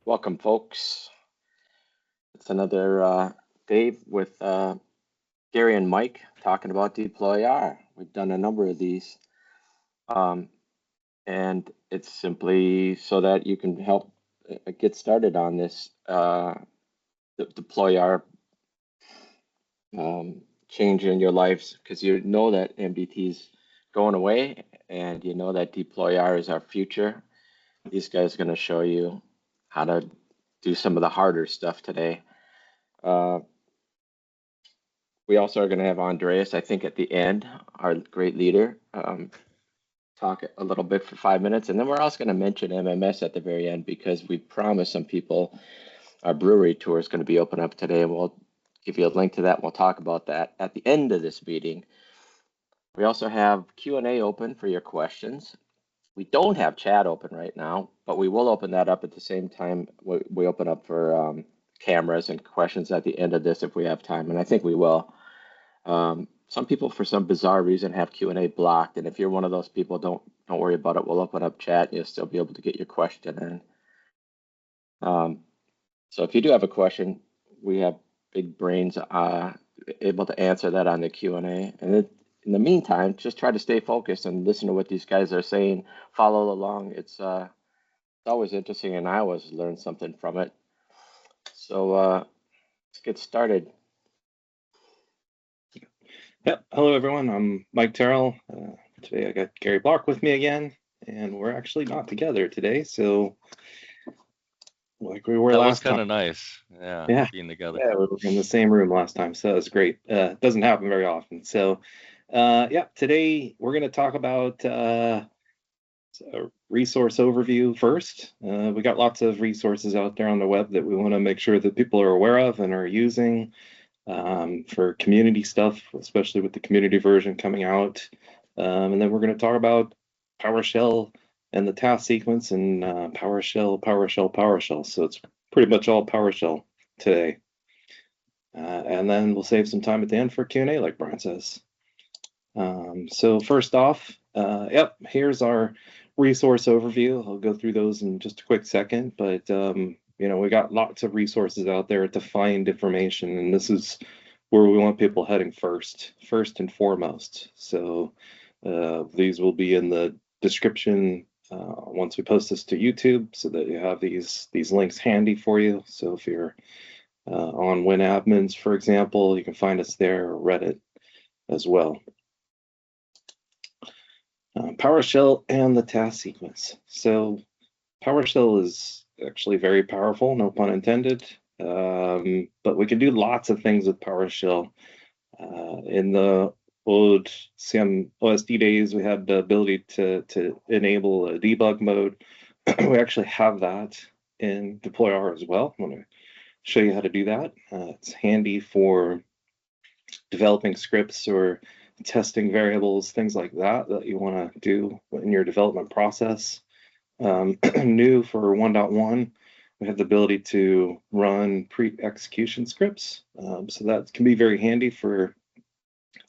Welcome, folks. It's another day with Gary and Mike talking about DeployR. We've done a number of these, and it's simply so that you can help get started on this DeployR change in your lives, because you know that MDT is going away, and you know that DeployR is our future. These guys are going to show you how to do some of the harder stuff today. We also are going to have Andreas, I think, at the end, our great leader, talk a little bit for 5 minutes. And then we're also going to mention MMS at the very end, because we promised some people our brewery tour is going to be open up today. And we'll give you a link to that. We'll talk about that at the end of this meeting. We also have Q&A open for your questions. We don't have chat open right now, but we will open that up at the same time we open up for cameras and questions at the end of this if we have time, and I think we will. Some people, for some bizarre reason, have Q&A blocked, and if you're one of those people, don't worry about it. We'll open up chat, and you'll still be able to get your question in. So if you do have a question, we have big brains able to answer that on the Q&A. And in the meantime, just try to stay focused and listen to what these guys are saying. Follow along. It's always interesting, and I always learn something from it. So let's get started. Yep. Hello, everyone. I'm Mike Terrell. Today I got Gary Block with me again, and we're actually not together today. So, like we were last time. That was kind of nice. Yeah, being together. Yeah, we were in the same room last time, so that was great. It doesn't happen very often. So, yeah, today we're going to talk about a resource overview first. We got lots of resources out there on the web that we want to make sure that people are aware of and are using. For community stuff, especially with the community version coming out. And then we're going to talk about PowerShell and the task sequence and PowerShell. So it's pretty much all PowerShell today. And then we'll save some time at the end for Q&A, like Brian says. So first off, yep, here's our resource overview. I'll go through those in just a quick second, but you know, we got lots of resources out there to find information, and this is where we want people heading first and foremost. So these will be in the description once we post this to YouTube, so that you have these links handy for you. So if you're on WinAdmins, for example, you can find us there, or Reddit as well. PowerShell and the task sequence. So PowerShell is actually very powerful, no pun intended, but we can do lots of things with PowerShell. In the old CMOSD days, we had the ability to enable a debug mode. We actually have that in DeployR as well. I'm going to show you how to do that. It's handy for developing scripts or testing variables, things like that you want to do in your development process. New for 1.1, we have the ability to run pre-execution scripts. So that can be very handy for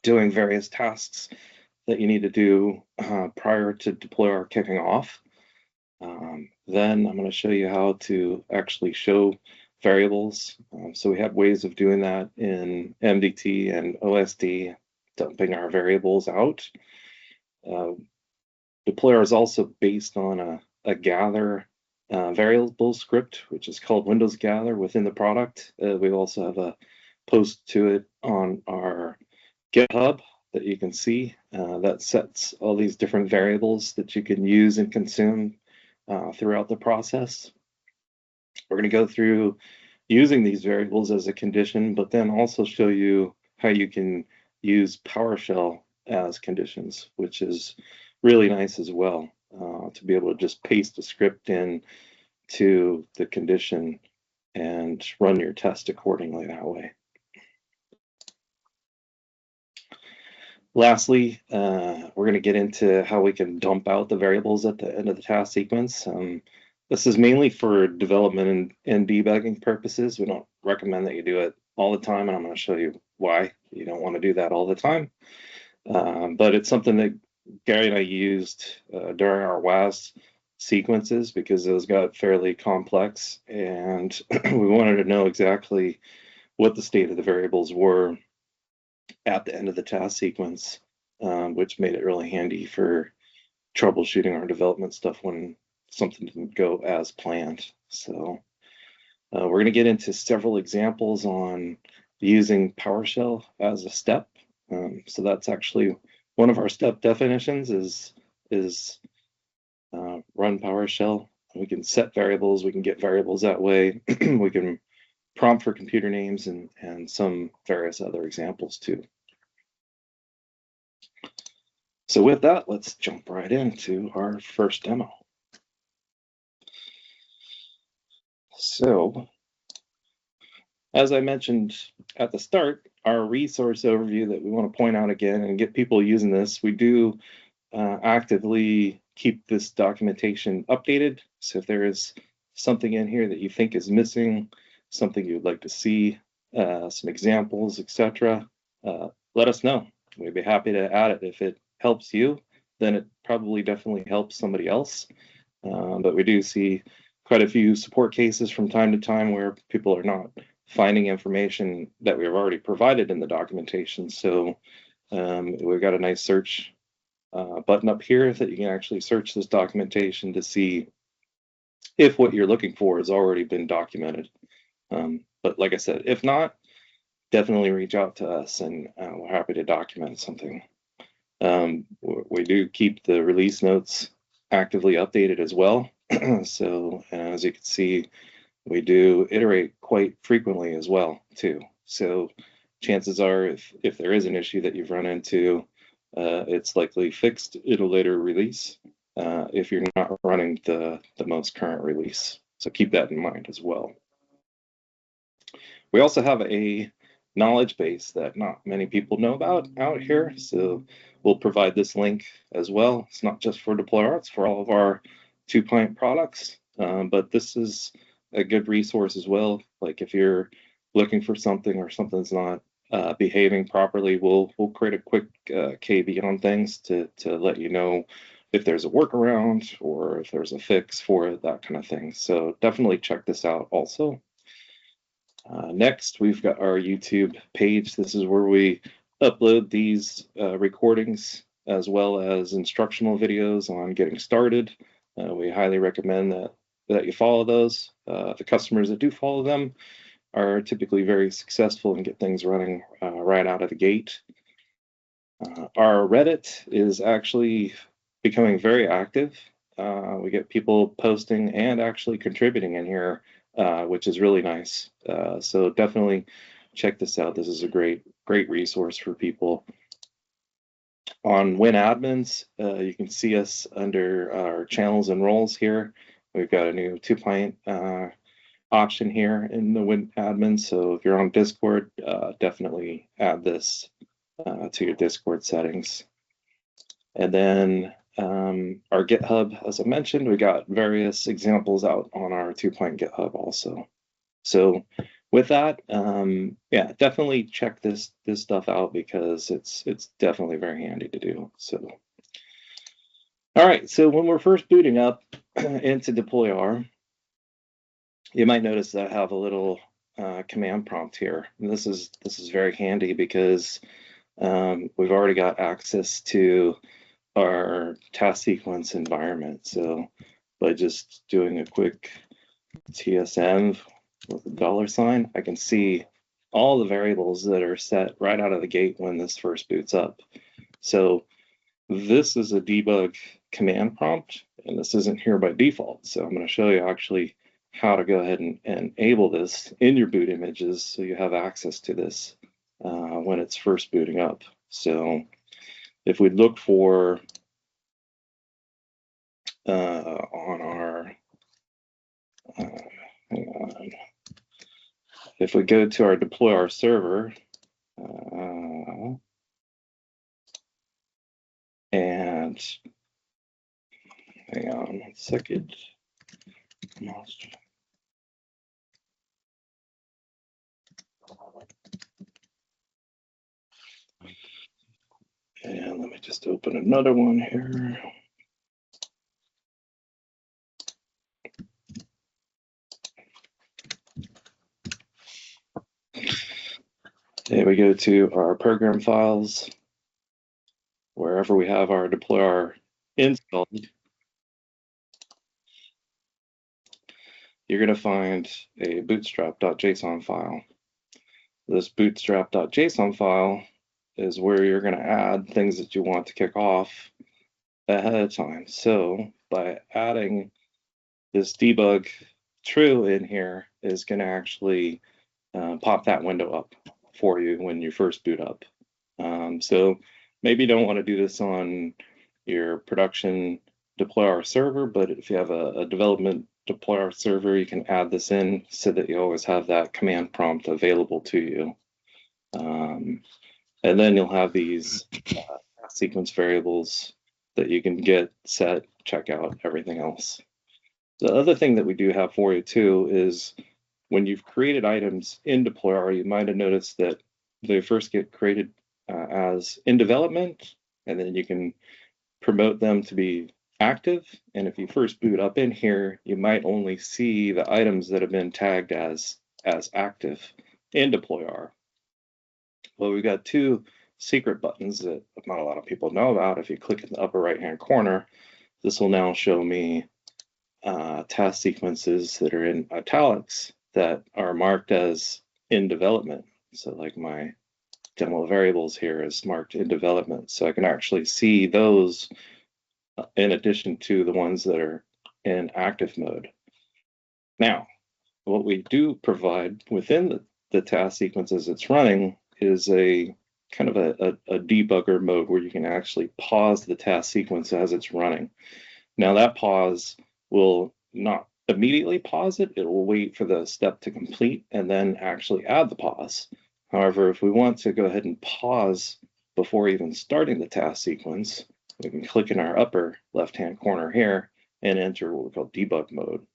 doing various tasks that you need to do prior to DeployR kicking off. Then I'm going to show you how to actually show variables. So we have ways of doing that in MDT and OSD, dumping our variables out. DeployR is also based on a gather variable script, which is called Windows Gather within the product. We also have a post to it on our GitHub that you can see that sets all these different variables that you can use and consume throughout the process. We're going to go through using these variables as a condition, but then also show you how you can use PowerShell as conditions, which is really nice as well, to be able to just paste a script in to the condition and run your test accordingly that way. Lastly, we're going to get into how we can dump out the variables at the end of the task sequence. This is mainly for development and debugging purposes. We don't recommend that you do it all the time, and I'm going to show you why you don't want to do that all the time. But it's something that Gary and I used during our WAS sequences because those got fairly complex, and we wanted to know exactly what the state of the variables were at the end of the task sequence, which made it really handy for troubleshooting our development stuff when something didn't go as planned. So we're going to get into several examples on using PowerShell as a step. So that's actually one of our step definitions is run PowerShell. We can set variables, we can get variables that way. We can prompt for computer names and some various other examples too. So with that, let's jump right into our first demo. So, as I mentioned at the start, our resource overview that we want to point out again and get people using this, we do actively keep this documentation updated. So if there is something in here that you think is missing, something you'd like to see, some examples, etc., let us know. We'd be happy to add it. If it helps you, then it probably definitely helps somebody else. But we do see quite a few support cases from time to time where people are not finding information that we've already provided in the documentation. So we've got a nice search button up here that you can actually search this documentation to see if what you're looking for has already been documented. But like I said, if not, definitely reach out to us and we're happy to document something. We do keep the release notes actively updated as well. So as you can see, we do iterate quite frequently as well too. So chances are if there is an issue that you've run into, it's likely fixed in a later release if you're not running the most current release. So keep that in mind as well. We also have a knowledge base that not many people know about out here. So we'll provide this link as well. It's not just for DeployR, it's for all of our 2-Pint products. But this is a good resource as well. Like if you're looking for something or something's not behaving properly, we'll create a quick KB on things to let you know if there's a workaround or if there's a fix for it, that kind of thing. So definitely check this out also. Next, we've got our YouTube page. This is where we upload these recordings as well as instructional videos on getting started. We highly recommend that you follow those. The customers that do follow them are typically very successful and get things running right out of the gate. Our Reddit is actually becoming very active. We get people posting and actually contributing in here, which is really nice. So definitely check this out. This is a great resource for people. On WinAdmins, you can see us under our channels and roles here. We've got a new 2-Pint option here in the WinAdmin. So if you're on Discord, definitely add this to your Discord settings. And then our GitHub, as I mentioned, we got various examples out on our 2-Pint GitHub also. So with that, yeah, definitely check this stuff out because it's definitely very handy to do. So, all right. So when we're first booting up into DeployR, you might notice that I have a little command prompt here. And this is very handy because we've already got access to our task sequence environment. So by just doing a quick TSM with a $, I can see all the variables that are set right out of the gate when this first boots up. So this is a debug command prompt, and this isn't here by default. So I'm going to show you actually how to go ahead and enable this in your boot images so you have access to this when it's first booting up. So if we look for on our hang on. If we go to our DeployR server and hang on 1 second. And let me just open another one here. Then we go to our program files, wherever we have our DeployR installed. You're going to find a bootstrap.json file. This bootstrap.json file is where you're going to add things that you want to kick off ahead of time. So by adding this debug true in here is going to actually pop that window up for you when you first boot up. So maybe you don't want to do this on your production DeployR server, but if you have a development DeployR server, you can add this in so that you always have that command prompt available to you. And then you'll have these sequence variables that you can get, set, check out, everything else. The other thing that we do have for you too is when you've created items in DeployR, you might have noticed that they first get created as in development, and then you can promote them to be active. And if you first boot up in here, you might only see the items that have been tagged as active in DeployR. Well, we've got two secret buttons that not a lot of people know about. If you click in the upper right-hand corner, this will now show me task sequences that are in italics that are marked as in development. So like my demo variables here is marked in development. So I can actually see those in addition to the ones that are in active mode. Now, what we do provide within the task sequences it's running is a kind of a debugger mode where you can actually pause the task sequence as it's running. Now that pause will not immediately pause it. It will wait for the step to complete and then actually add the pause. However, if we want to go ahead and pause before even starting the task sequence, we can click in our upper left-hand corner here and enter what we call debug mode.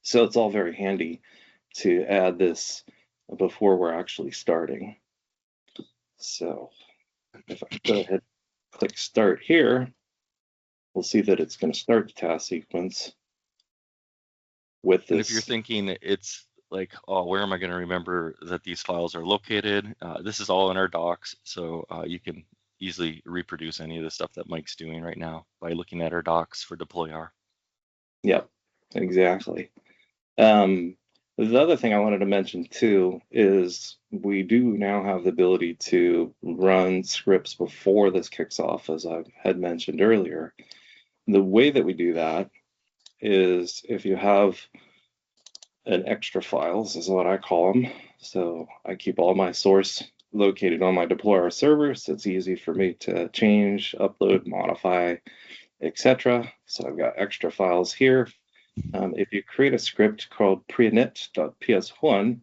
So it's all very handy to add this before we're actually starting. So if I go ahead and click start here, we'll see that it's going to start the task sequence with this. And if you're thinking it's like, oh, where am I going to remember that these files are located? This is all in our docs, so you can easily reproduce any of the stuff that Mike's doing right now by looking at our docs for DeployR. Yep, exactly. The other thing I wanted to mention too is we do now have the ability to run scripts before this kicks off, as I had mentioned earlier. The way that we do that is if you have an extra files is what I call them. So I keep all my source located on my DeployR server, so it's easy for me to change, upload, modify, etc. So I've got extra files here. If you create a script called preinit.ps1,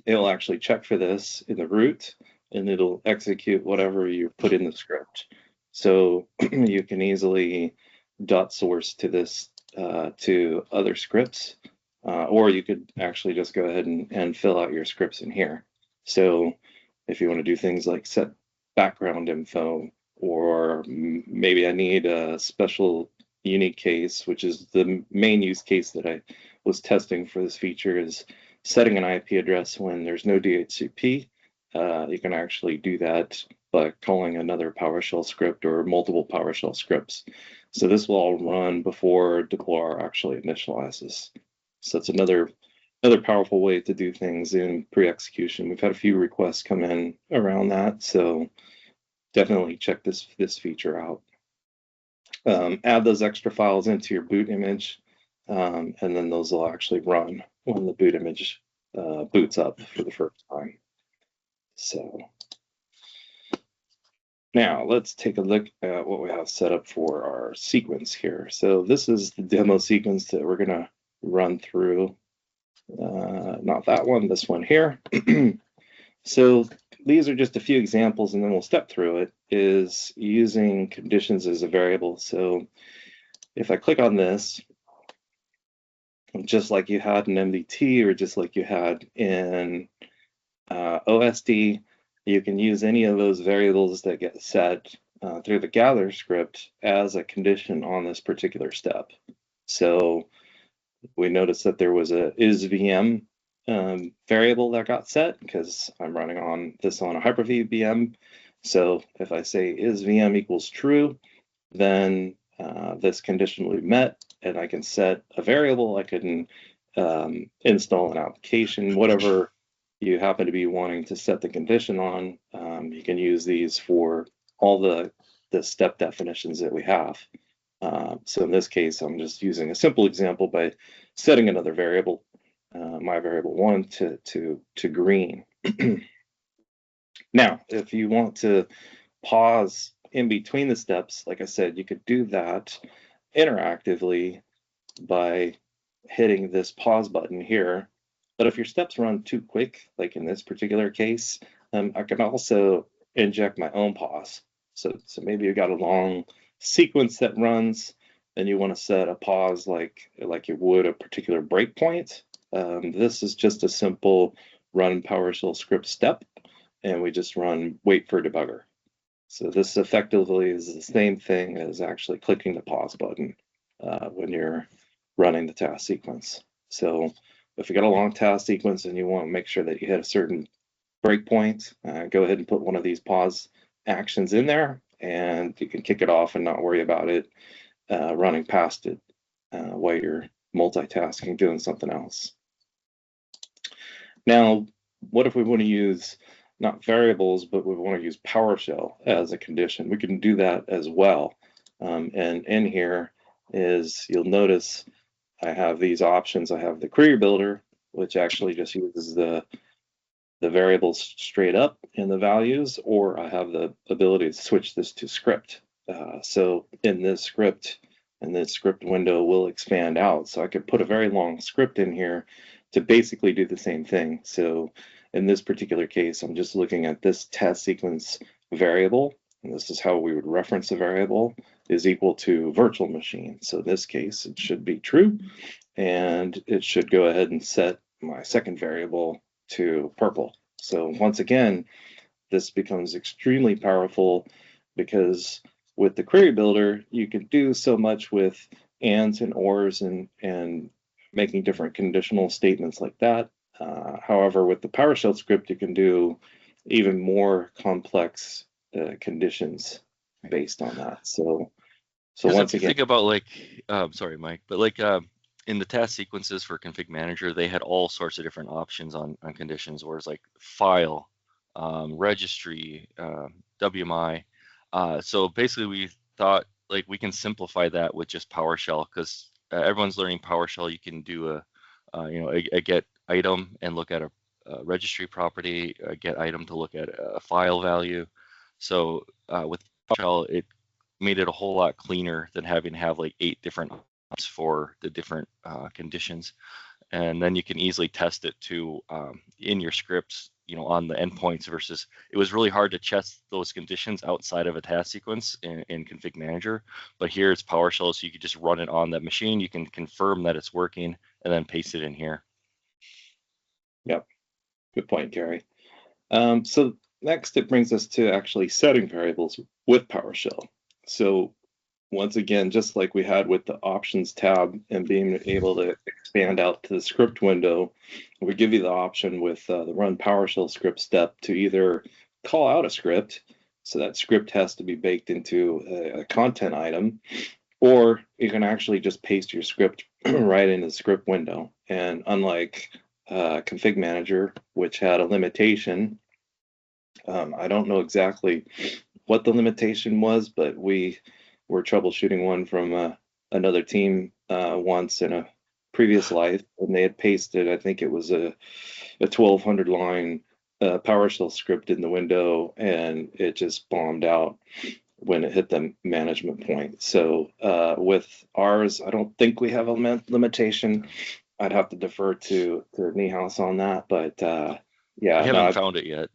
it'll actually check for this in the root, and it'll execute whatever you put in the script. So you can easily dot source to this to other scripts, or you could actually just go ahead and fill out your scripts in here. So if you want to do things like set background info, or maybe I need a special unique case, which is the main use case that I was testing for this feature, is setting an IP address when there's no DHCP. You can actually do that by calling another PowerShell script or multiple PowerShell scripts. So this will all run before DeployR actually initializes. So it's another powerful way to do things in pre-execution. We've had a few requests come in around that, so definitely check this feature out. Add those extra files into your boot image, and then those will actually run when the boot image boots up for the first time. So now let's take a look at what we have set up for our sequence here. So this is the demo sequence that we're going to run through. Not that one, this one here. So these are just a few examples, and then we'll step through it, is using conditions as a variable. So if I click on this, just like you had in MDT or just like you had in OSD, you can use any of those variables that get set through the gather script as a condition on this particular step. So we noticed that there was a isVM variable that got set because I'm running on a Hyper-V VM. So if I say is VM equals true, then this condition will be met, and I can set a variable. I can install an application, whatever you happen to be wanting to set the condition on. You can use these for all the step definitions that we have. So in this case, I'm just using a simple example by setting another variable, my variable 1 to green. Now, if you want to pause in between the steps, like I said, you could do that interactively by hitting this pause button here. But if your steps run too quick, like in this particular case, I can also inject my own pause. So maybe you got a long sequence that runs, and you want to set a pause like you would a particular breakpoint. This is just a simple run PowerShell script step, and we just run wait for debugger. So this effectively is the same thing as actually clicking the pause button when you're running the task sequence. So if you got a long task sequence and you want to make sure that you hit a certain breakpoint, go ahead and put one of these pause actions in there, and you can kick it off and not worry about it running past it while you're multitasking, doing something else. Now, what if we want to use not variables, but we want to use PowerShell as a condition? We can do that as well. And in here is, you'll notice I have these options. I have the query builder, which actually just uses the variables straight up in the values, or I have the ability to switch this to script. So in this script, and this script window will expand out. So I could put a very long script in here to basically do the same thing. So in this particular case, I'm just looking at this task sequence variable, and this is how we would reference a variable, is equal to virtual machine. So in this case, it should be true, and it should go ahead and set my second variable to purple. So once again, this becomes extremely powerful because with the query builder, you can do so much with ands and ors and making different conditional statements like that. However, with the PowerShell script, you can do even more complex conditions based on that. So once again, think about like, sorry, Mike, but like in the task sequences for Config Manager, they had all sorts of different options on conditions, whereas like file, registry, WMI. So basically, we thought like we can simplify that with just PowerShell, because everyone's learning PowerShell. You can do a get item and look at a registry property, a get item to look at a file value. So with PowerShell, it made it a whole lot cleaner than having to have like 8 different options for the different conditions. And then you can easily test it to in your scripts, on the endpoints, versus it was really hard to test those conditions outside of a task sequence in Config Manager. But here it's PowerShell, so you can just run it on that machine. You can confirm that it's working and then paste it in here. Yep, good point, Gary. So next, it brings us to actually setting variables with PowerShell. So once again, just like we had with the options tab and being able to expand out to the script window, we give you the option with the run PowerShell script step to either call out a script, so that script has to be baked into a content item, or you can actually just paste your script right into the script window. And unlike Config Manager, which had a limitation, I don't know exactly what the limitation was, but we were troubleshooting one from another team once in a previous life, and they had pasted, I think it was a 1,200 line PowerShell script in the window, and it just bombed out when it hit the management point. So with ours, I don't think we have a limitation. I'd have to defer to Niehaus on that, but yeah, I haven't found it yet.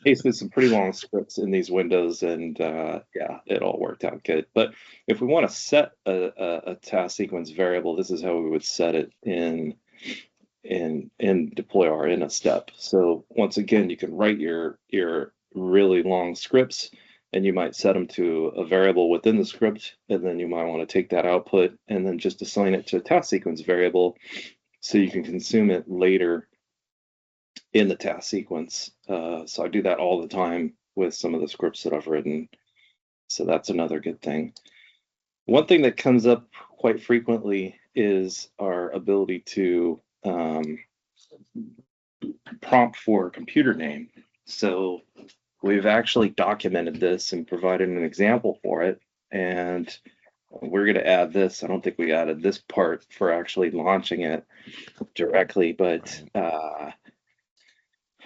Pasted some pretty long scripts in these windows, and yeah, it all worked out good. But if we want to set a task sequence variable, this is how we would set it in DeployR in a step. So once again, you can write your really long scripts, and you might set them to a variable within the script, and then you might want to take that output and then just assign it to a task sequence variable so you can consume it later in the task sequence. So I do that all the time with some of the scripts that I've written. So that's another good thing. One thing that comes up quite frequently is our ability to prompt for a computer name. So we've actually documented this and provided an example for it. And we're going to add this. I don't think we added this part for actually launching it directly, but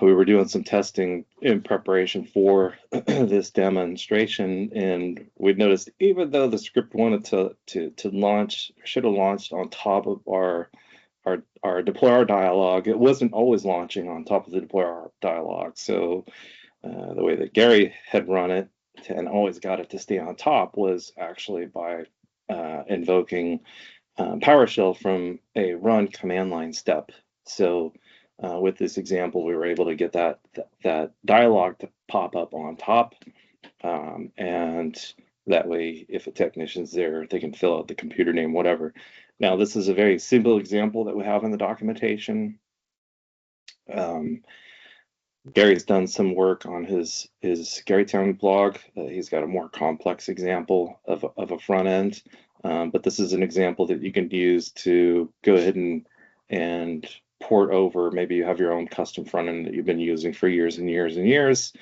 we were doing some testing in preparation for this demonstration, and we noticed even though the script wanted to launch, should have launched on top of our DeployR dialog, it wasn't always launching on top of the DeployR dialog. So the way that Gary had run it and always got it to stay on top was actually by invoking PowerShell from a run command line step. So with this example, we were able to get that dialog to pop up on top, and that way, if a technician's there, they can fill out the computer name, whatever. Now, this is a very simple example that we have in the documentation. Gary's done some work on his Garytown blog. He's got a more complex example of a front end, but this is an example that you can use to go ahead and port over. Maybe you have your own custom front end that you've been using for years and years and years.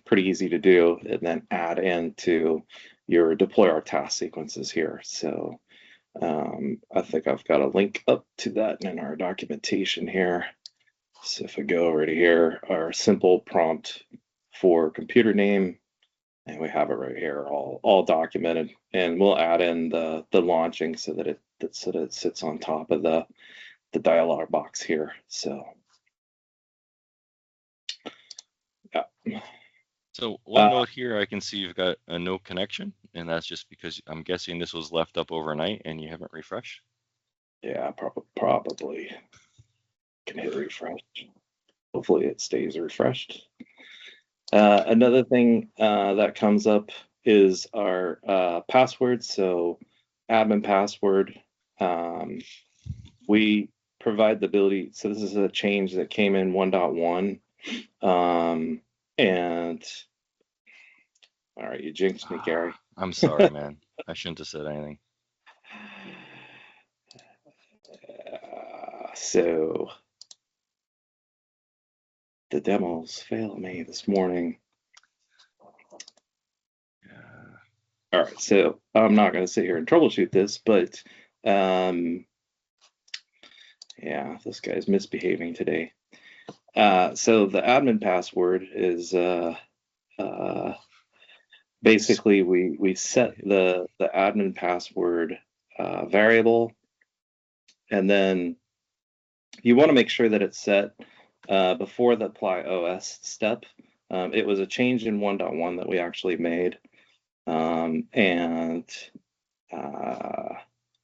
Pretty easy to do, and then add into your DeployR task sequences here. So I think I've got a link up to that in our documentation here. So if I go over to here, our simple prompt for computer name, and we have it right here, all documented, and we'll add in the launching so that it sits on top of the dialog box here. So yeah. So one note here, I can see you've got a no connection, and that's just because I'm guessing this was left up overnight and you haven't refreshed. Yeah, probably. Can hit refresh. Hopefully it stays refreshed. Another thing that comes up is our password. So admin password. We provide the ability. So this is a change that came in 1.1. And all right, you jinxed me, Gary. I'm sorry, man. I shouldn't have said anything. So the demos failed me this morning. All right, so I'm not going to sit here and troubleshoot this, but yeah, this guy's misbehaving today. So the admin password is basically we set the admin password variable, and then you want to make sure that it's set before the apply OS step. It was a change in 1.1 that we actually made. And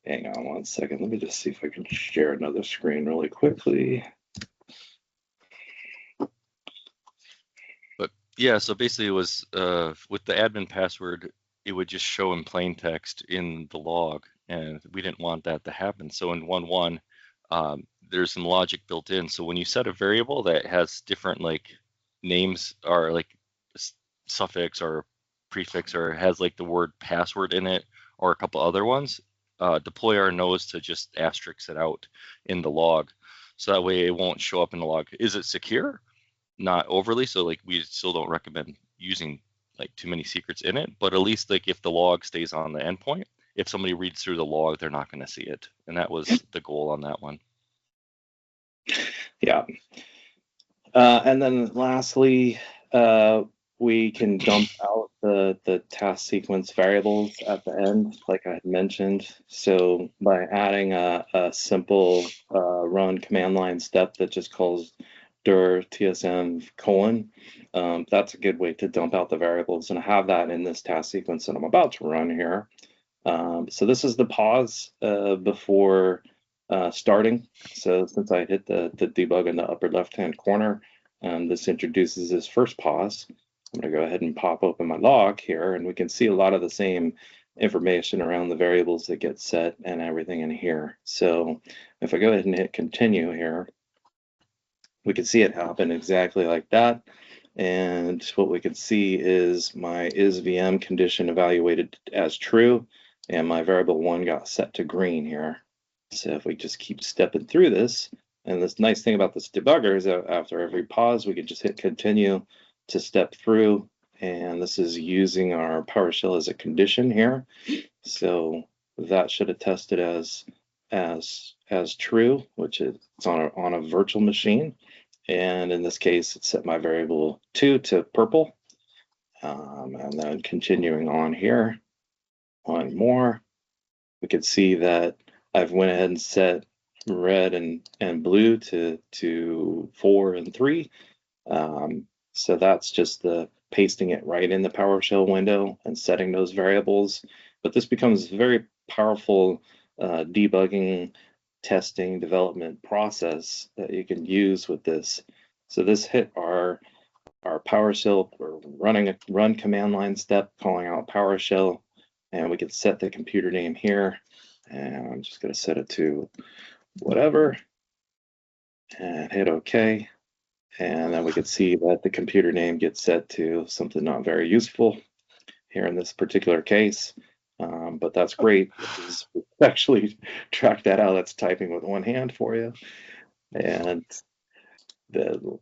hang on one second. Let me just see if I can share another screen really quickly. But yeah, so basically it was with the admin password, it would just show in plain text in the log, and we didn't want that to happen. So in 1.1, there's some logic built in. So when you set a variable that has different like names or like suffix or prefix or has like the word password in it or a couple other ones, DeployR knows to just asterisk it out in the log. So that way it won't show up in the log. Is it secure? Not overly. So like we still don't recommend using like too many secrets in it, but at least like if the log stays on the endpoint, if somebody reads through the log, they're not going to see it. And that was the goal on that one. Yeah. And then lastly, we can dump out the task sequence variables at the end, like I had mentioned. So by adding a simple run command line step that just calls dir tsm : that's a good way to dump out the variables, and I have that in this task sequence that I'm about to run here. So this is the pause before starting. So since I hit the debug in the upper left-hand corner, this introduces this first pause. I'm going to go ahead and pop open my log here, and we can see a lot of the same information around the variables that get set and everything in here. So if I go ahead and hit continue here, we can see it happen exactly like that. And what we can see is my isVM condition evaluated as true, and my variable 1 got set to green here. So if we just keep stepping through this, and this nice thing about this debugger is that after every pause, we can just hit continue to step through. And this is using our PowerShell as a condition here. So that should attest it as true, which is it's on a virtual machine. And in this case, it set my variable 2 to purple. And then continuing on here, one more, we could see that I've went ahead and set red and blue to 4 and 3. So that's just the pasting it right in the PowerShell window and setting those variables. But this becomes a very powerful debugging, testing, development process that you can use with this. So this hit our PowerShell. We're running a run command line step, calling out PowerShell, and we can set the computer name here. And I'm just going to set it to whatever and hit OK. And then we can see that the computer name gets set to something not very useful here in this particular case. But that's great because we actually track that out. That's typing with one hand for you. And the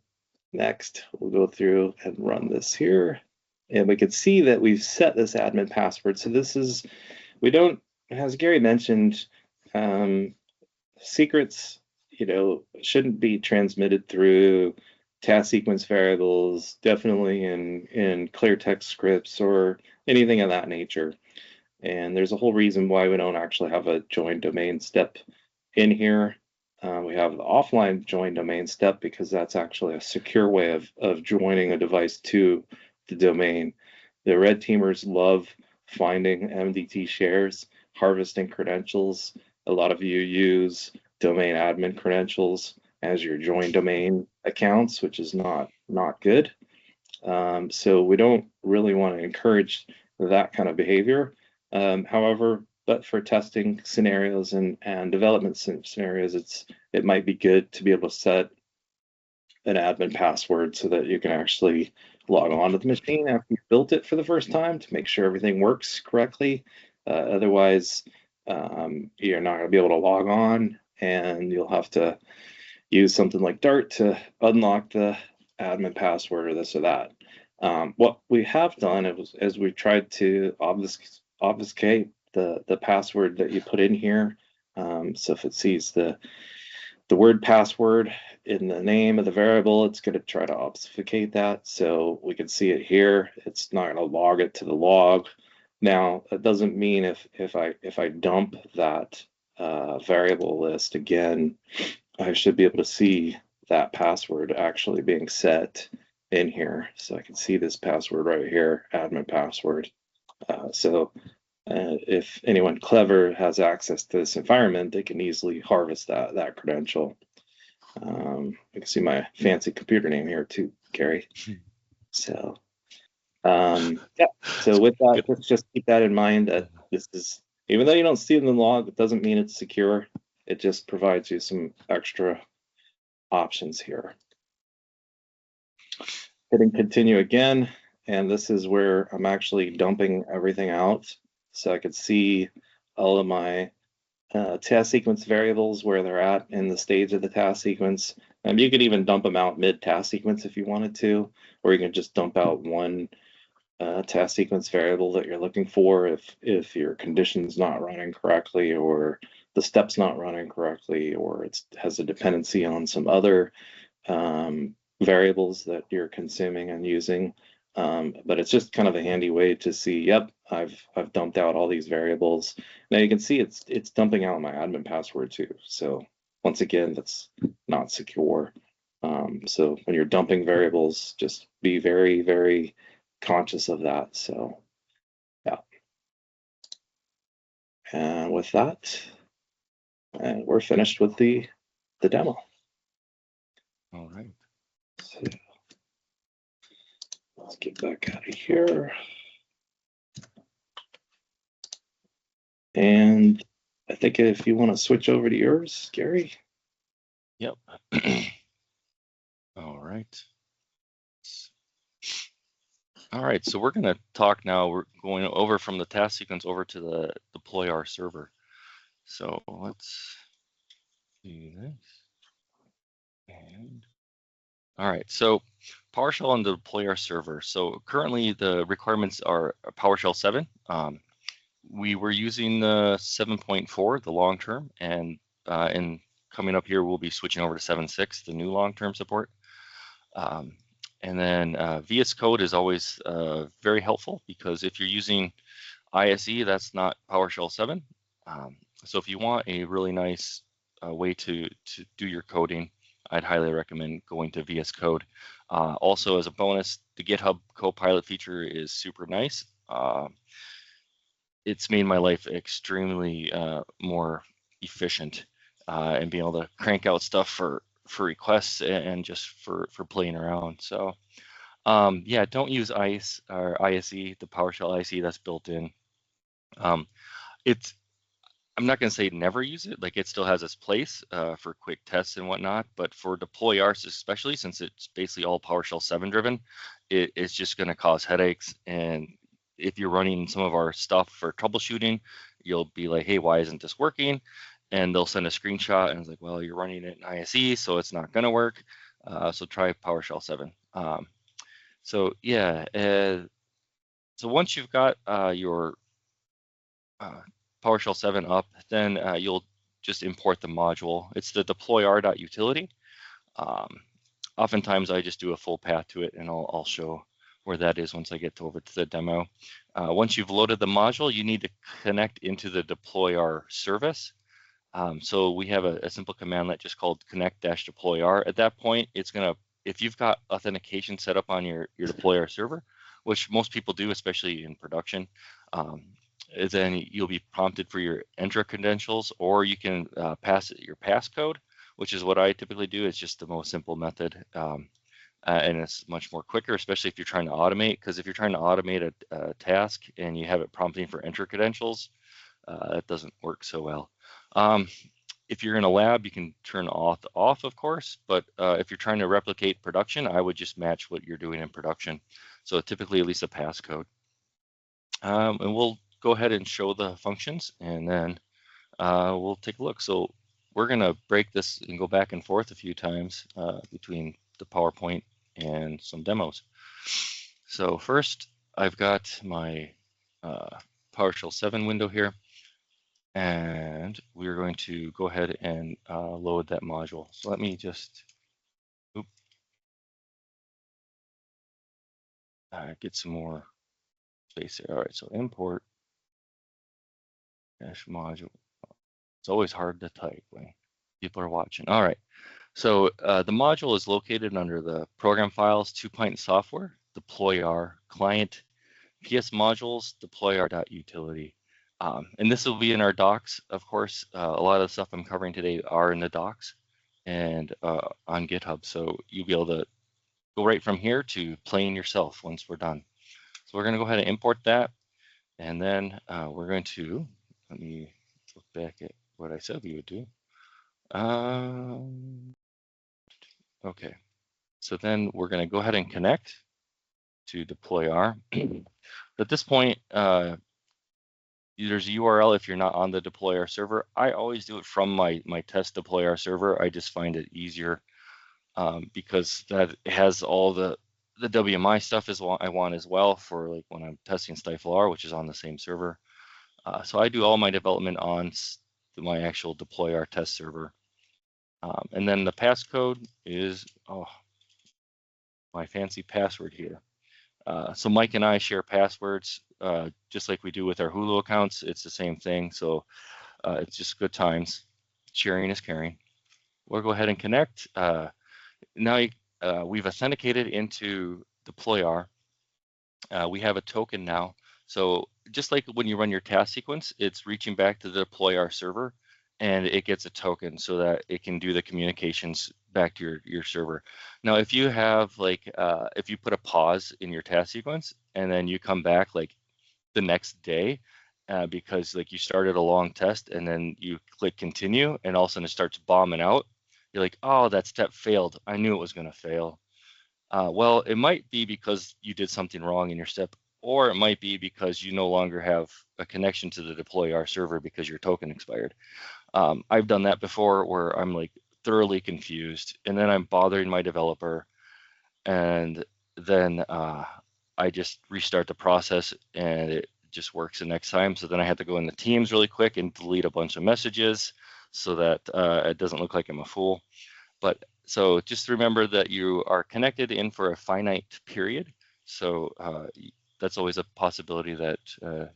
next, we'll go through and run this here. And we can see that we've set this admin password. So this is, we don't, as Gary mentioned, secrets, shouldn't be transmitted through task sequence variables, definitely in clear text scripts or anything of that nature. And there's a whole reason why we don't actually have a join domain step in here. We have the offline join domain step because that's actually a secure way of joining a device to the domain. The red teamers love finding MDT shares, harvesting credentials. A lot of you use domain admin credentials as your join domain accounts, which is not good. So we don't really want to encourage that kind of behavior. However, but for testing scenarios and development scenarios, it might be good to be able to set an admin password so that you can actually log on to the machine after you built it for the first time to make sure everything works correctly. Otherwise, you're not going to be able to log on, and you'll have to use something like Dart to unlock the admin password or this or that. What we have done is we've tried to obfuscate the password that you put in here. So if it sees the word password in the name of the variable, it's going to try to obfuscate that. So we can see it here. It's not going to log it to the log. Now, that doesn't mean if I dump that variable list again, I should be able to see that password actually being set in here. So I can see this password right here, admin password. So if anyone clever has access to this environment, they can easily harvest that credential. You can see my fancy computer name here too, Gary. So yeah. So with that, just keep that in mind that this is, even though you don't see it in the log, it doesn't mean it's secure. It just provides you some extra options here. Hitting continue again, and this is where I'm actually dumping everything out. So I could see all of my task sequence variables, where they're at in the stage of the task sequence. You could even dump them out mid-task sequence if you wanted to, or you can just dump out one task sequence variable that you're looking for if your condition's not running correctly, or the step's not running correctly, or it has a dependency on some other variables that you're consuming and using. But it's just kind of a handy way to see, yep, I've dumped out all these variables. Now you can see it's dumping out my admin password too. So once again, that's not secure. So when you're dumping variables, just be very, very conscious of that. So yeah. And with that, we're finished with the demo. All right. So let's get back out of here. And I think if you want to switch over to yours, Gary. Yep. All right. All right, so we're going to talk now. We're going over from the task sequence over to the DeployR server. So let's do this. And all right, so PowerShell on the DeployR server. So currently the requirements are PowerShell 7. We were using the 7.4, the long term, and coming up here, we'll be switching over to 7.6, the new long-term support. And then VS Code is always very helpful because if you're using ISE, that's not PowerShell 7. So if you want a really nice way to do your coding, I'd highly recommend going to VS Code. Also, as a bonus, the GitHub Copilot feature is super nice. It's made my life extremely more efficient and being able to crank out stuff for requests and just for playing around. So yeah, don't use ICE or ISE, the PowerShell ISE that's built in. I'm not going to say never use it, like it still has its place for quick tests and whatnot, but for DeployR especially, since it's basically all PowerShell 7 driven, it's just going to cause headaches. And if you're running some of our stuff for troubleshooting, you'll be like, hey, why isn't this working? And they'll send a screenshot and it's like, well, you're running it in ISE, so it's not going to work. So try PowerShell 7. So yeah, so once you've got your PowerShell 7 up, then you'll just import the module. It's the DeployR.utility. Oftentimes I just do a full path to it, and I'll show where that is once I get over to the demo. Once you've loaded the module, you need to connect into the DeployR service. So we have a simple commandlet just called connect-deployr. At that point, it's gonna, if you've got authentication set up on your DeployR server, which most people do, especially in production, then you'll be prompted for your Entra credentials, or you can pass your passcode, which is what I typically do. It's just the most simple method, and it's much more quicker, especially if you're trying to automate. Because if you're trying to automate a task and you have it prompting for Entra credentials, that doesn't work so well. If you're in a lab, you can turn auth off, of course, but if you're trying to replicate production, I would just match what you're doing in production. So typically at least a passcode. And we'll go ahead and show the functions, and then we'll take a look. So we're going to break this and go back and forth a few times between the PowerPoint and some demos. So first, I've got my PowerShell 7 window here, and we're going to go ahead and load that module. So let me just get some more space there. All right, so import dash module. It's always hard to type when people are watching. All right, so the module is located under the program files, 2-Pint software, DeployR, client, PS modules, DeployR.utility. And this will be in our docs, of course. A lot of the stuff I'm covering today are in the docs and on GitHub. So you'll be able to go right from here to playing yourself once we're done. So we're going to go ahead and import that. And then we're going to, let me look back at what I said we would do. Okay, so then we're going to go ahead and connect to DeployR. At this point, there's a URL if you're not on the DeployR server. I always do it from my test DeployR server. I just find it easier because that has all the WMI stuff is what I want as well for like when I'm testing StifleR, which is on the same server. So I do all my development on my actual DeployR test server. And then the passcode is, my fancy password here. So Mike and I share passwords just like we do with our Hulu accounts. It's the same thing. So it's just good times. Sharing is caring. We'll go ahead and connect. Now we've authenticated into DeployR. We have a token now. So just like when you run your task sequence, it's reaching back to the DeployR server and it gets a token so that it can do the communications back to your server. Now, if you have like, if you put a pause in your task sequence and then you come back like the next day, because like you started a long test and then you click continue and all of a sudden it starts bombing out, you're like, oh, that step failed. I knew it was going to fail. Well, it might be because you did something wrong in your step, or it might be because you no longer have a connection to the DeployR server because your token expired. I've done that before where I'm like thoroughly confused, and then I'm bothering my developer, and then I just restart the process and it just works the next time. So then I have to go in the Teams really quick and delete a bunch of messages so that it doesn't look like I'm a fool. But so just remember that you are connected in for a finite period. So that's always a possibility that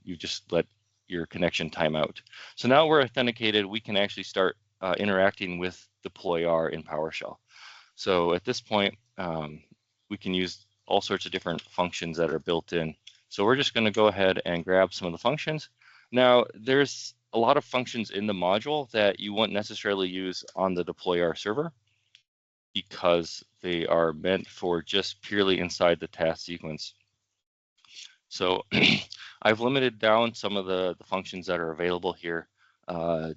you just let your connection time out. So now we're authenticated, we can actually start interacting with DeployR in PowerShell. So at this point, we can use all sorts of different functions that are built in. So we're just going to go ahead and grab some of the functions. Now, there's a lot of functions in the module that you won't necessarily use on the DeployR server because they are meant for just purely inside the task sequence. So I've limited down some of the functions that are available here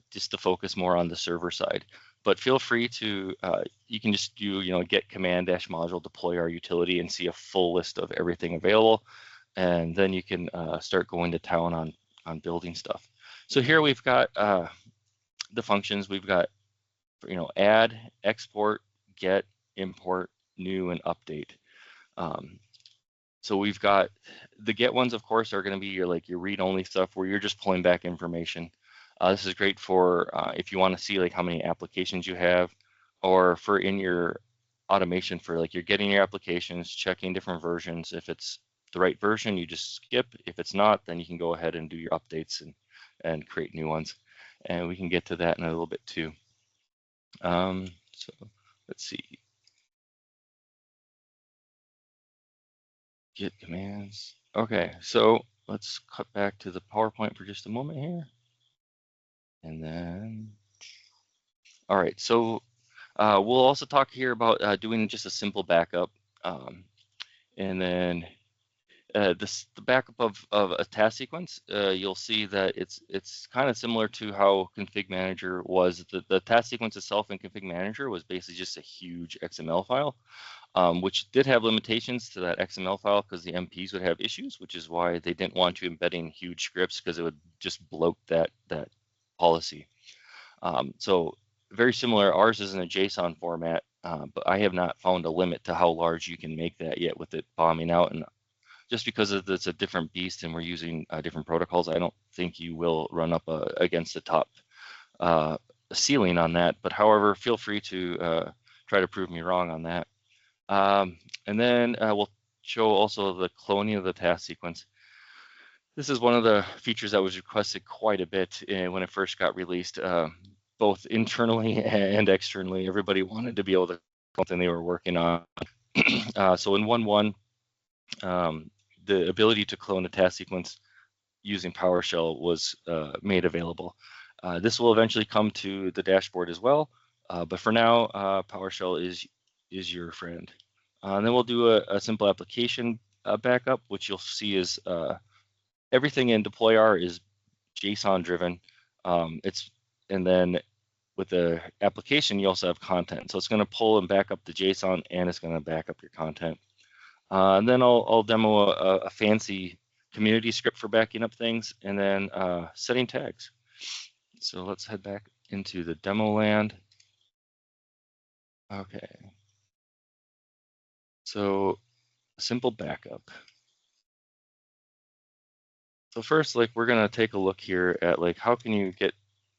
just to focus more on the server side. But feel free to, you can just do, get command -module DeployR utility and see a full list of everything available. And then you can start going to town on building stuff. So here we've got the functions. We've got, add, export, get, import, new, and update. So we've got the get ones, of course, are going to be your read-only stuff where you're just pulling back information. This is great for if you want to see how many applications you have, or for in your automation for you're getting your applications, checking different versions. If it's the right version, you just skip. If it's not, then you can go ahead and do your updates and create new ones. And we can get to that in a little bit too. So let's see. Get commands. Okay, so let's cut back to the PowerPoint for just a moment here. And then, all right, so we'll also talk here about doing just a simple backup. And then the backup of a task sequence, you'll see that it's kind of similar to how Config Manager was. The task sequence itself in Config Manager was basically just a huge XML file, which did have limitations to that XML file because the MPs would have issues, which is why they didn't want you embedding huge scripts because it would just bloat that policy. So very similar. Ours is in a JSON format, but I have not found a limit to how large you can make that yet with it bombing out. And just because it's a different beast and we're using different protocols, I don't think you will run up against the top ceiling on that. But however, feel free to try to prove me wrong on that. And then we'll show also the cloning of the task sequence. This is one of the features that was requested quite a bit when it first got released, both internally and externally. Everybody wanted to be able to something they were working on. So in 1.1, the ability to clone a task sequence using PowerShell was made available. This will eventually come to the dashboard as well, but for now, PowerShell is your friend. And then we'll do a simple application backup, which you'll see is everything in DeployR is JSON driven. And then with the application, you also have content. So it's going to pull and back up the JSON, and it's going to back up your content. And then I'll demo a fancy community script for backing up things, and then setting tags. So let's head back into the demo land. Okay. So simple backup. So first, we're gonna take a look here at how can you get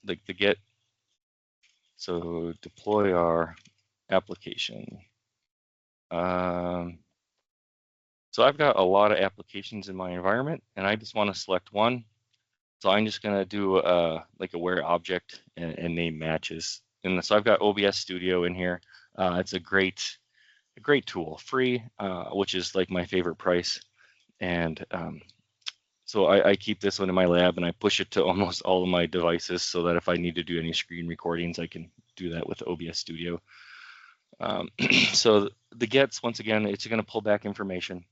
the get. So DeployR application. So I've got a lot of applications in my environment, and I just want to select one. So I'm just gonna do a where object and name matches. And so I've got OBS Studio in here. It's a great tool, free, which is my favorite price. And so I keep this one in my lab and I push it to almost all of my devices so that if I need to do any screen recordings, I can do that with OBS Studio. So the gets, once again, it's going to pull back information.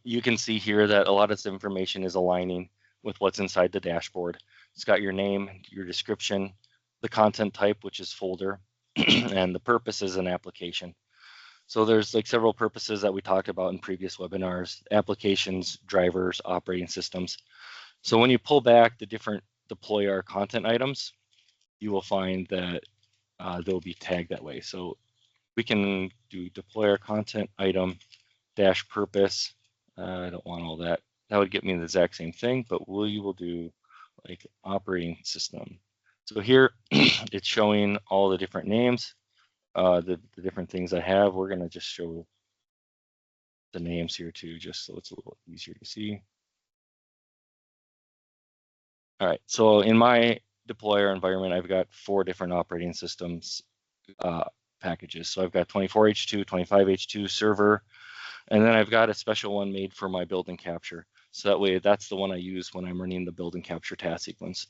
You can see here that a lot of this information is aligning with what's inside the dashboard. It's got your name, your description, the content type, which is folder, and the purpose is an application. So there's like several purposes that we talked about in previous webinars: applications, drivers, operating systems. So when you pull back the different DeployR content items, you will find that they'll be tagged that way. So we can do DeployR content item dash purpose. I don't want all that. That would get me the exact same thing, but we will do like operating system. So here it's showing all the different names, the different things I have. We're gonna just show the names here too, just so it's a little easier to see. All right, so in my DeployR environment, I've got 4 different operating systems packages. So I've got 24H2, 25H2 server, and then I've got a special one made for my build and capture. So that way, that's the one I use when I'm running the build and capture task sequence.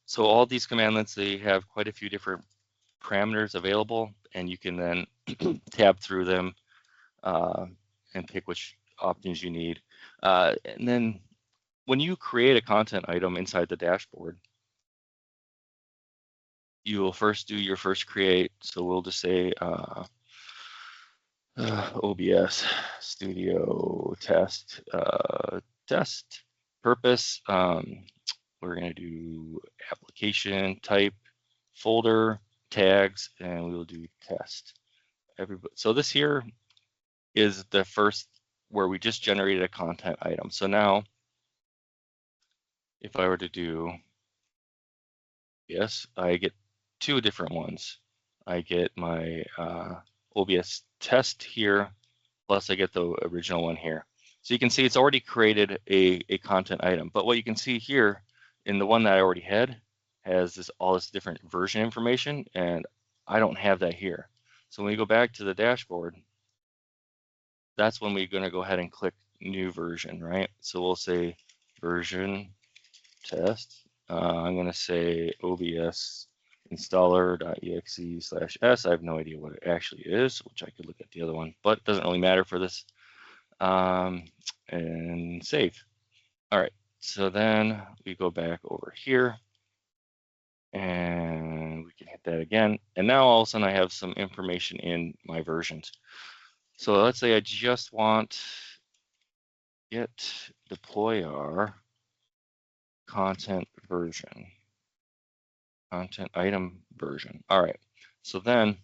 So all these commandlets, they have quite a few different parameters available, and you can then tab through them and pick which options you need. And then when you create a content item inside the dashboard, you will first do your first create. So we'll just say OBS Studio test test purpose. We're going to do application type, folder, tags, and we will do test. So this here is the first where we just generated a content item. So now if I were to do, yes, I get 2 different ones. I get my OBS test here, plus I get the original one here. So you can see it's already created a content item. But what you can see here in the one that I already had has all this different version information, and I don't have that here. So when we go back to the dashboard, that's when we're going to go ahead and click new version, right? So we'll say version test. I'm going to say OBS installer.exe/s. I have no idea what it actually is, which I could look at the other one, but it doesn't really matter for this. And save. All right, so then we go back over here and we can hit that again. And now all of a sudden I have some information in my versions. So let's say I just want get DeployR content version, content item version. All right, so then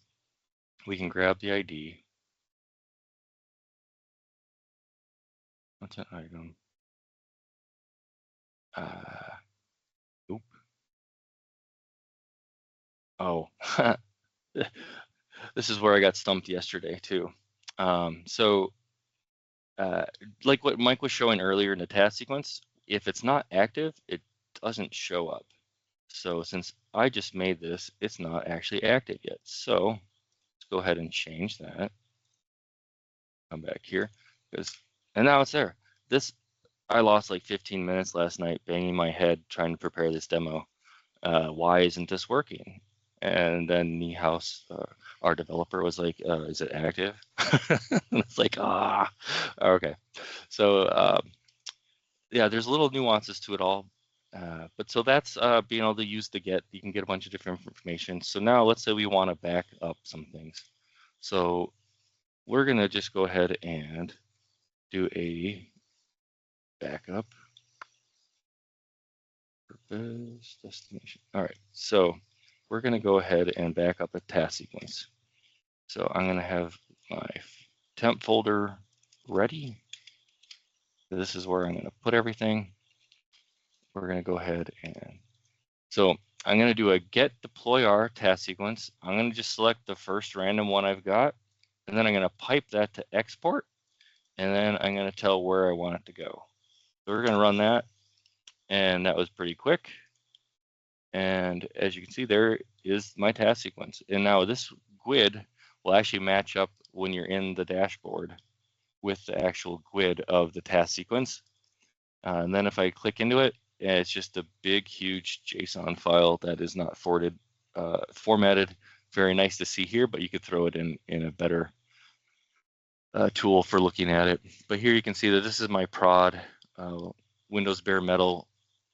we can grab the ID, content item. Oop. Oh, this is where I got stumped yesterday too. Like what Mike was showing earlier in the task sequence, if it's not active, it doesn't show up. So since I just made this, it's not actually active yet. So let's go ahead and change that. Come back here, and now it's there. I lost like 15 minutes last night banging my head trying to prepare this demo. Why isn't this working? And then Niehaus, our developer, was like, is it active? And it's like, okay. So yeah, there's little nuances to it all. But so that's being able to use the get. You can get a bunch of different information. So now let's say we want to back up some things. So we're going to just go ahead and do a backup. Purpose, destination. All right, so we're going to go ahead and back up a task sequence. So I'm going to have my temp folder ready. This is where I'm going to put everything. We're going to go ahead and, so I'm going to do a get DeployR task sequence. I'm going to just select the first random one I've got, and then I'm going to pipe that to export, and then I'm going to tell where I want it to go. So we're going to run that, and that was pretty quick. And as you can see, there is my task sequence. And now this GUID will actually match up when you're in the dashboard with the actual GUID of the task sequence. And then if I click into it, it's just a big, huge JSON file that is not formatted. Very nice to see here, but you could throw it in a better tool for looking at it. But here you can see that this is my prod Windows bare metal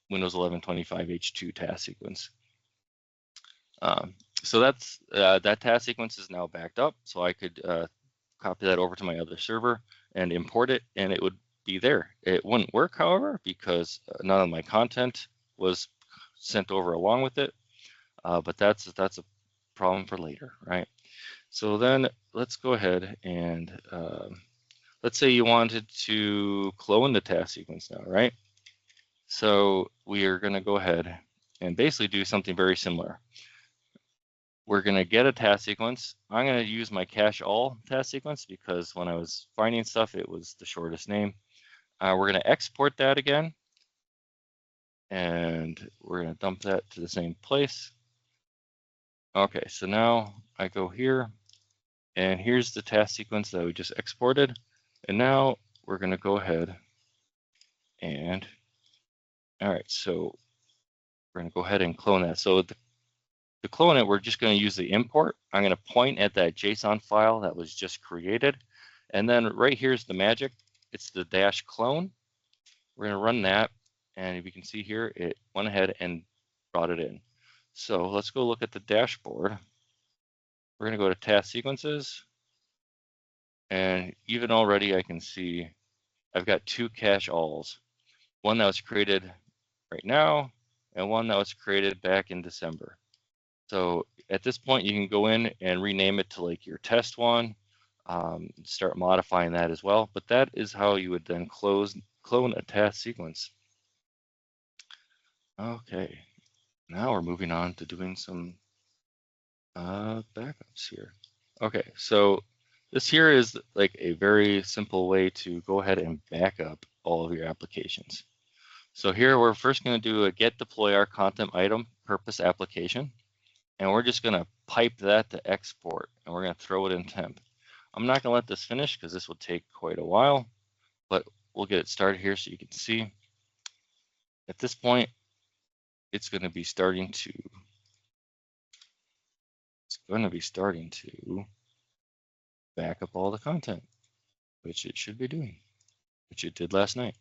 Windows 11 25H2 task sequence. So that's that task sequence is now backed up, so I could copy that over to my other server and import it, and it would be there. It wouldn't work, however, because none of my content was sent over along with it. But that's a problem for later, right? So then let's go ahead and let's say you wanted to clone the task sequence now, right? So we are going to go ahead and basically do something very similar. We're going to get a task sequence. I'm going to use my cache all task sequence because when I was finding stuff, it was the shortest name. We're going to export that again, and we're going to dump that to the same place. Okay, so now I go here, and here's the task sequence that we just exported. And now we're going to go ahead and, all right, so we're going to go ahead and clone that. So to clone it, we're just going to use the import. I'm going to point at that JSON file that was just created. And then right here's the magic. It's the -clone. We're going to run that. And if you can see here, it went ahead and brought it in. So let's go look at the dashboard. We're going to go to task sequences. And even already I can see I've got 2 cache alls. One that was created right now and one that was created back in December. So at this point, you can go in and rename it to like your test one, start modifying that as well. But that is how you would then clone a task sequence. Okay, now we're moving on to doing some backups here. Okay, so this here is like a very simple way to go ahead and back up all of your applications. So here we're first going to do a get DeployR content item purpose application. And we're just going to pipe that to export, and we're going to throw it in temp. I'm not going to let this finish because this will take quite a while, but we'll get it started here so you can see. At this point, it's going to be starting to back up all the content, which it should be doing, which it did last night.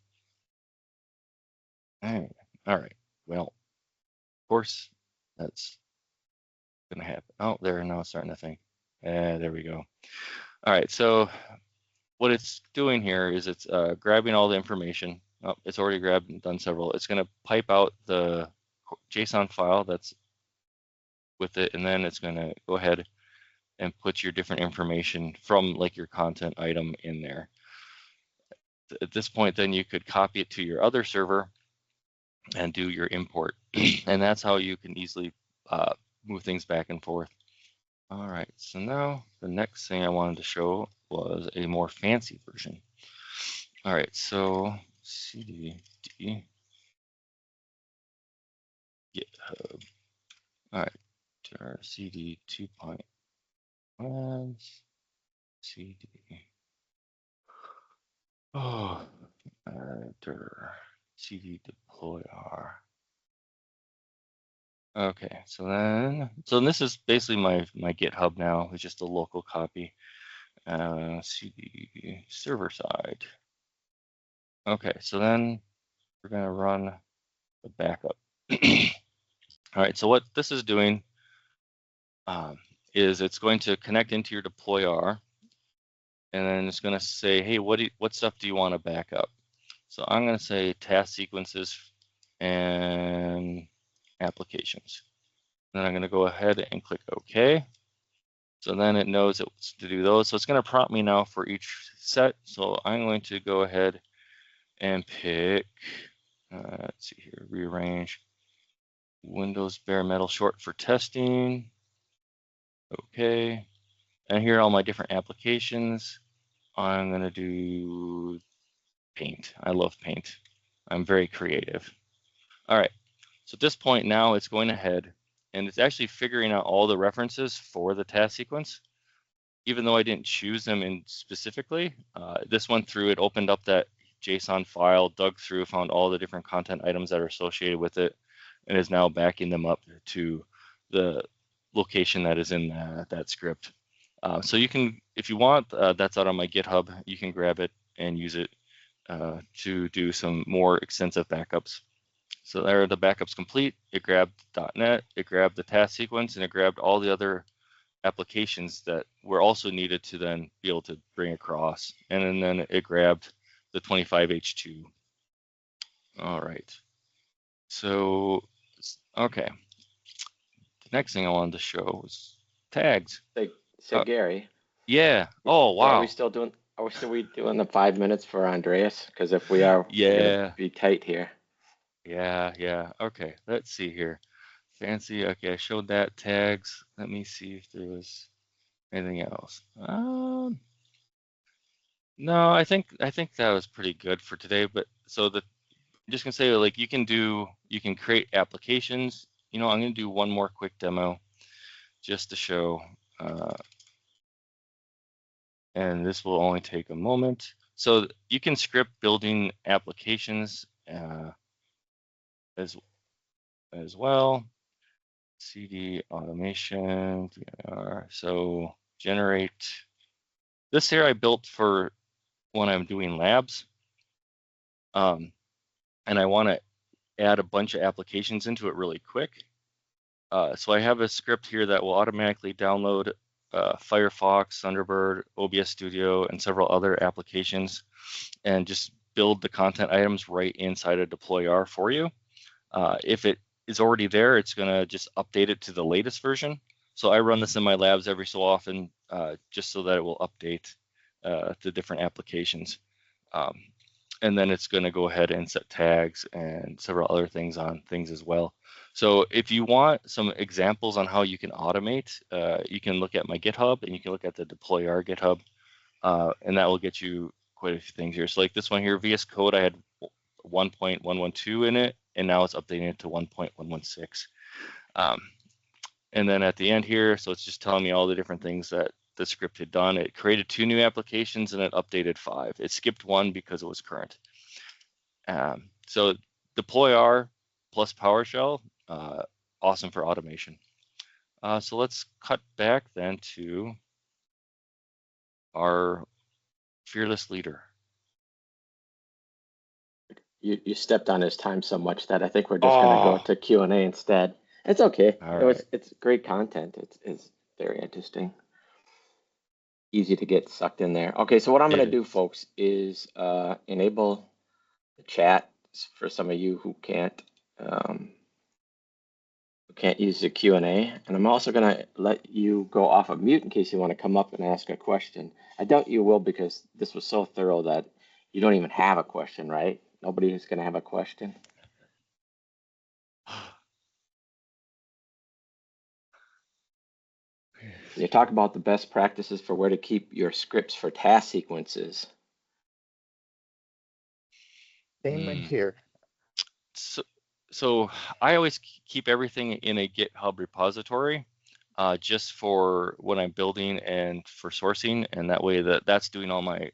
All right. Well, of course, that's going to happen. Oh, there, now it's starting to think. There we go. All right, so what it's doing here is it's grabbing all the information. Oh, it's already grabbed and done several. It's going to pipe out the JSON file that's with it, and then it's going to go ahead and put your different information from like your content item in there. At this point, then you could copy it to your other server and do your import. And that's how you can easily move things back and forth. All right, so now the next thing I wanted to show was a more fancy version. All right, so cd GitHub. All right, cd 2.1 cd. Oh, cd DeployR. Okay, so this is basically my GitHub now. It's just a local copy. cd server side. Okay, so then we're gonna run the backup. All right, so what this is doing is it's going to connect into your DeployR, and then it's going to say, hey, what stuff do you want to back up? So I'm going to say task sequences and applications. Then I'm going to go ahead and click OK. So then it knows it's to do those. So it's going to prompt me now for each set. So I'm going to go ahead and pick, let's see here, rearrange Windows bare metal short for testing. Okay. And here are all my different applications. I'm going to do Paint. I love Paint. I'm very creative. All right. So at this point now it's going ahead and it's actually figuring out all the references for the task sequence. Even though I didn't choose them in specifically, this went through, it opened up that JSON file, dug through, found all the different content items that are associated with it, and is now backing them up to the location that is in that script. So you can, if you want, that's out on my GitHub, you can grab it and use it to do some more extensive backups. So there, the backup's complete. It grabbed .NET, it grabbed the task sequence, and it grabbed all the other applications that were also needed to then be able to bring across. And then it grabbed the 25H2. All right. So, okay. The next thing I wanted to show was tags. So Gary. Yeah. Oh, wow. Are we still doing the 5 minutes for Andreas? Because if we are, we're gonna be tight here. Yeah. Okay. Let's see here. Fancy. Okay, I showed that tags. Let me see if there was anything else. No, I think that was pretty good for today. But so I'm just gonna say, like, you can create applications. I'm gonna do one more quick demo just to show, and this will only take a moment. So you can script building applications as well. CD automation, so generate. This here I built for when I'm doing labs, and I want to add a bunch of applications into it really quick. So I have a script here that will automatically download Firefox, Thunderbird, OBS Studio, and several other applications, and just build the content items right inside of DeployR for you. If it is already there, it's going to just update it to the latest version. So I run this in my labs every so often, just so that it will update the different applications. And then it's going to go ahead and set tags and several other things on things as well. So if you want some examples on how you can automate, you can look at my GitHub, and you can look at the DeployR GitHub, and that will get you quite a few things here. So like this one here, VS Code, I had 1.112 in it, and now it's updating it to 1.116. And then at the end here, so it's just telling me all the different things that the script had done. It created 2 new applications, and it updated 5. It skipped 1 because it was current. So DeployR plus PowerShell, awesome for automation. So let's cut back then to our fearless leader. You stepped on his time so much that I think we're just going to go to Q&A instead. It's okay. It's great content. It's very interesting. Easy to get sucked in there. Okay, so what I'm going to do, folks, is enable the chat for some of you who can't use the Q&A, and I'm also going to let you go off of mute in case you want to come up and ask a question. I doubt you will, because this was so thorough that you don't even have a question, right? Nobody is going to have a question. You talk about the best practices for where to keep your scripts for task sequences. Damon here. So I always keep everything in a GitHub repository, just for when I'm building and for sourcing, and that way that's doing all my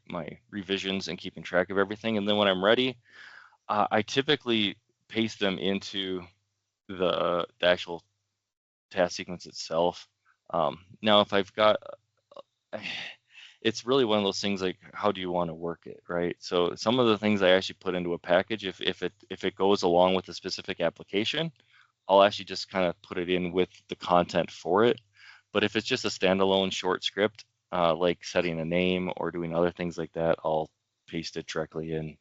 revisions and keeping track of everything. And then when I'm ready, I typically paste them into the actual task sequence itself. Now, if I've got, it's really one of those things like, how do you want to work it, right? So some of the things I actually put into a package, if it goes along with a specific application, I'll actually just kind of put it in with the content for it. But if it's just a standalone short script, like setting a name or doing other things like that, I'll paste it directly in.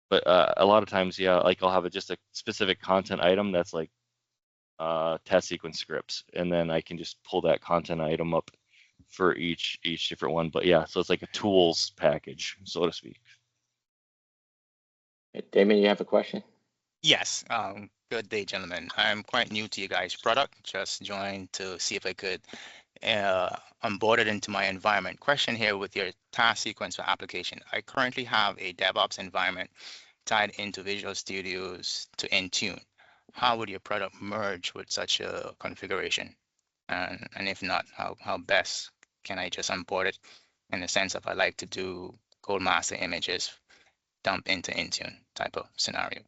But a lot of times, yeah, like I'll have just a specific content item that's like task sequence scripts, and then I can just pull that content item up for each different one. But yeah, so it's like a tools package, so to speak. Hey, Damon, you have a question? Yes. Good day, gentlemen. I'm quite new to you guys' product. Just joined to see if I could onboard it into my environment. Question here with your task sequence for application. I currently have a DevOps environment tied into Visual Studio's to Intune. How would your product merge with such a configuration? And if not, how best can I just onboard it in the sense of I like to do Gold Master images dump into Intune type of scenario?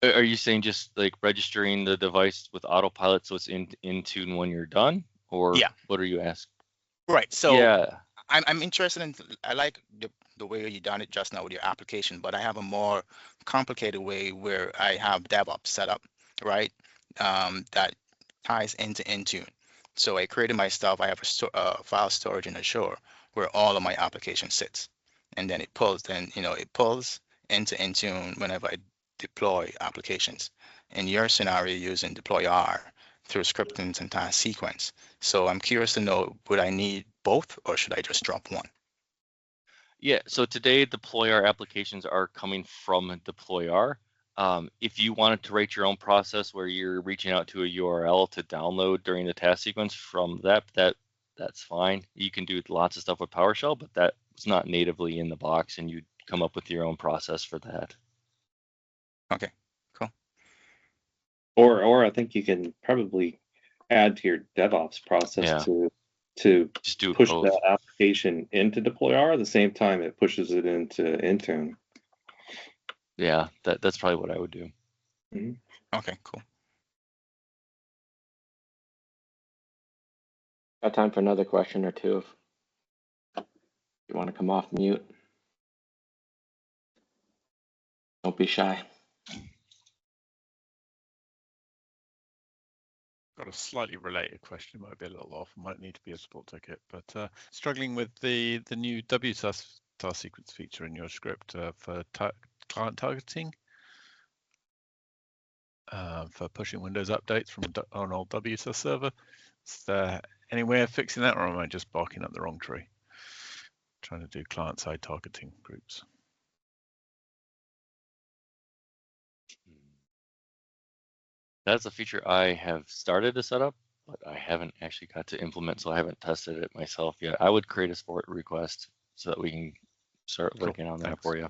Are you saying just like registering the device with autopilot so it's in Intune when you're done, or yeah, what are you asking? Right. So yeah, I'm interested in, I like the the way you done it just now with your application, but I have a more complicated way where I have DevOps set up, right? That ties into Intune. So I created my stuff. I have a file storage in Azure where all of my application sits, and then it pulls. Then it pulls into Intune whenever I deploy applications. In your scenario, using DeployR through scripting and task sequence. So I'm curious to know, would I need both or should I just drop one? Yeah, so today DeployR applications are coming from DeployR. If you wanted to write your own process where you're reaching out to a URL to download during the task sequence from that's fine. You can do lots of stuff with PowerShell, but that's not natively in the box, and you'd come up with your own process for that. Okay, cool. Or I think you can probably add to your DevOps process Yeah. to Just do push both. that application into DeployR at the same time it pushes it into Intune. Yeah, that's probably what I would do. Okay, cool. Got time for another question or two if you want to come off mute. Don't be shy. Got a slightly related question, might be a little off, might need to be a support ticket, but struggling with the new WSUS task sequence feature in your script for client targeting, for pushing Windows updates from an old WSUS server. Is there any way of fixing that, or am I just barking up the wrong tree? Trying to do client-side targeting groups. That's a feature I have started to set up, but I haven't actually got to implement, so I haven't tested it myself yet. I would create a support request so that we can start working on that Thanks. for you.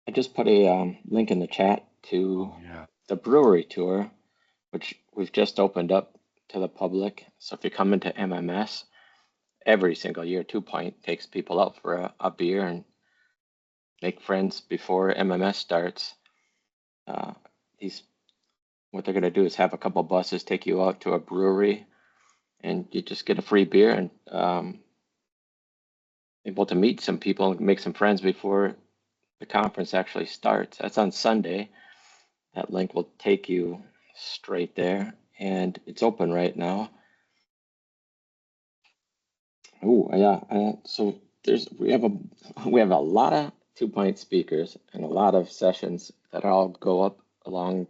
I just put a link in the chat to Yeah. the brewery tour, which we've just opened up to the public. So if you come into MMS, every single year, 2 Point takes people out for a beer and make friends before MMS starts. What they're going to do is have a couple buses take you out to a brewery, and you just get a free beer and able to meet some people and make some friends before the conference actually starts. That's on Sunday. That link will take you straight there, and it's open right now. Oh yeah, so we have a lot of 2 Point speakers and a lot of sessions that all go up along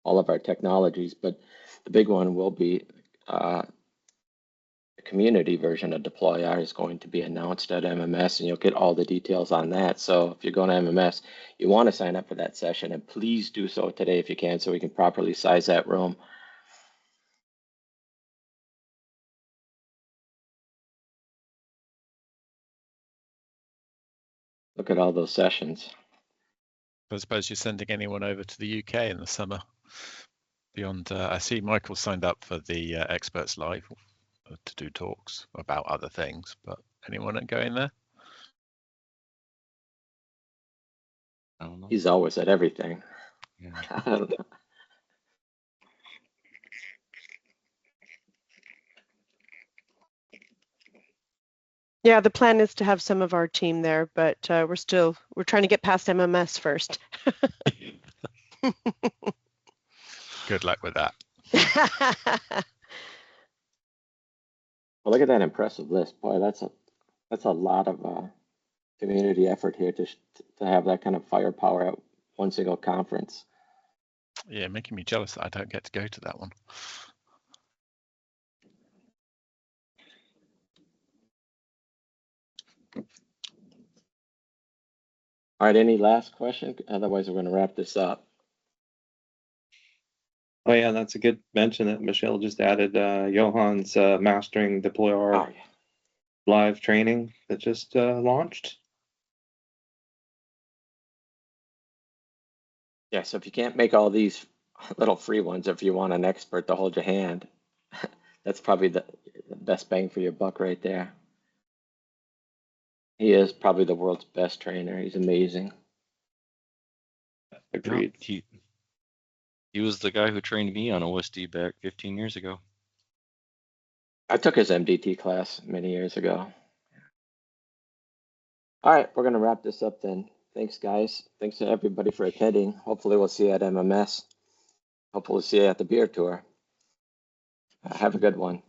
all of our technologies, but the big one will be the community version of DeployR is going to be announced at MMS, and you'll get all the details on that. So if you're going to MMS, you want to sign up for that session, and please do so today if you can, so we can properly size that room. Look at all those sessions. I suppose you're sending anyone over to the UK in the summer. Beyond, I see Michael signed up for the Experts Live to do talks about other things, but anyone going there? I don't know. He's always at everything. Yeah. I don't know. Yeah, the plan is to have some of our team there, but we're trying to get past MMS first. Good luck with that. Well, look at that impressive list, boy. That's a lot of community effort here to have that kind of firepower at one single conference. Yeah, making me jealous that I don't get to go to that one. All right, any last question? Otherwise, we're going to wrap this up. Oh yeah, that's a good mention that Michelle just added. Johan's mastering DeployR Oh, yeah. live training that just launched. Yeah, so if you can't make all these little free ones, if you want an expert to hold your hand, that's probably the best bang for your buck right there. He is probably the world's best trainer. He's amazing. Agreed. He was the guy who trained me on OSD back 15 years ago. I took his MDT class many years ago. All right, we're going to wrap this up then. Thanks, guys. Thanks to everybody for attending. Hopefully we'll see you at MMS. Hopefully we'll see you at the beer tour. Have a good one.